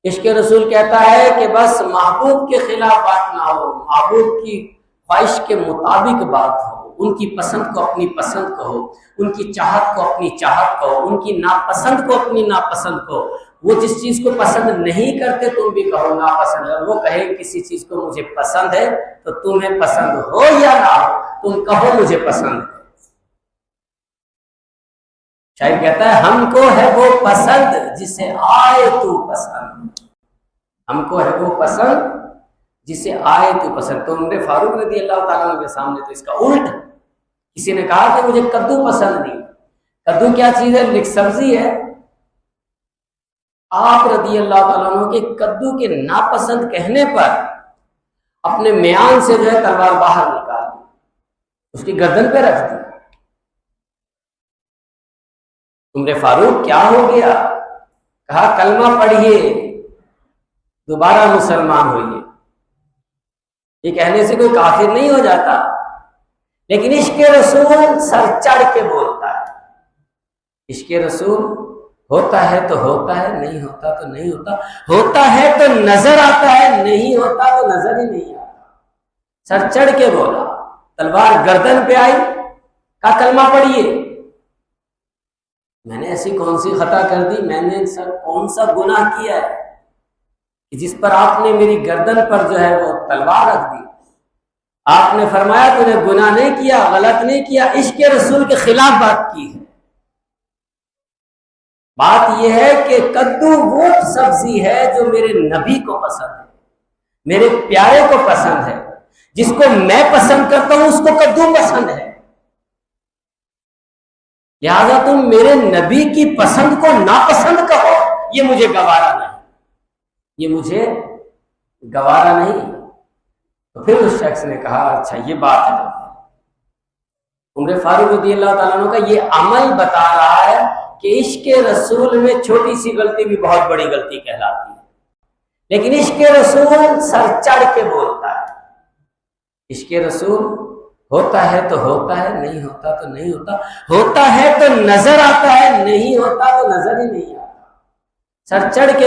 عشق رسول کہتا ہے کہ بس محبوب کے خلاف بات نہ ہو، محبوب کی خواہش کے مطابق بات ہو، ان کی پسند کو اپنی پسند کہو، ان کی چاہت کو اپنی چاہت کہو، ان کی ناپسند کو اپنی ناپسند کہو۔ وہ جس چیز کو پسند نہیں کرتے تم بھی کہو ناپسند ہے، وہ کہے کسی چیز کو مجھے پسند ہے تو تمہیں پسند ہو یا نہ ہو تم کہو مجھے پسند ہے۔ شاعر کہتا ہے ہم کو ہے وہ پسند جسے آئے تو پسند، ہم کو ہے وہ پسند جسے آئے تو پسند۔ تو عمر فاروق رضی اللہ تعالیٰ عنہ کے سامنے تو اس کا الٹ، کسی نے کہا کہ مجھے کدو پسند نہیں، کدو کیا چیز ہے؟ ایک سبزی ہے۔ آپ رضی اللہ تعالیٰ عنہ کے کدو کے ناپسند کہنے پر اپنے میان سے جو ہے تلوار باہر نکال دی، اس کی گردن پہ رکھ دی۔ عمر فاروق کیا ہو گیا؟ کہا کلمہ پڑھیے، دوبارہ مسلمان ہوئیے۔ یہ کہنے سے کوئی کافر نہیں ہو جاتا، لیکن عشق رسول سر چڑھ کے بولتا ہے۔ عشق رسول ہوتا ہے تو ہوتا ہے، نہیں ہوتا تو نہیں ہوتا، ہوتا ہے تو نظر آتا ہے، نہیں ہوتا تو نظر ہی نہیں آتا۔ سر چڑھ کے بولا، تلوار گردن پہ آئی، کہا کلمہ پڑھیے۔ میں نے ایسی کون سی خطا کر دی، میں نے کون سا گناہ کیا ہے کہ جس پر آپ نے میری گردن پر جو ہے وہ تلوار رکھ دی؟ آپ نے فرمایا تو نے گناہ نہیں کیا، غلط نہیں کیا، عشق رسول کے خلاف بات کی ہے۔ بات یہ ہے کہ کدو وہ سبزی ہے جو میرے نبی کو پسند ہے، میرے پیارے کو پسند ہے، جس کو میں پسند کرتا ہوں اس کو کدو پسند ہے، لہذا تم میرے نبی کی پسند کو ناپسند کہو، یہ مجھے گوارا نہیں، یہ مجھے گوارا نہیں۔ تو پھر اس شخص نے کہا اچھا یہ بات ہے۔ عمر فاروق رضی اللہ تعالیٰ عنہ کا یہ عمل بتا رہا ہے کہ عشق رسول میں چھوٹی سی غلطی بھی بہت بڑی غلطی کہلاتی ہے، لیکن عشق رسول سر چڑھ کے بولتا ہے۔ عشق رسول ہوتا ہے تو ہوتا ہے، نہیں ہوتا تو نہیں ہوتا، ہوتا ہے تو نظر آتا ہے، نہیں ہوتا تو نظر ہی نہیں آتا۔ سر چڑھ کے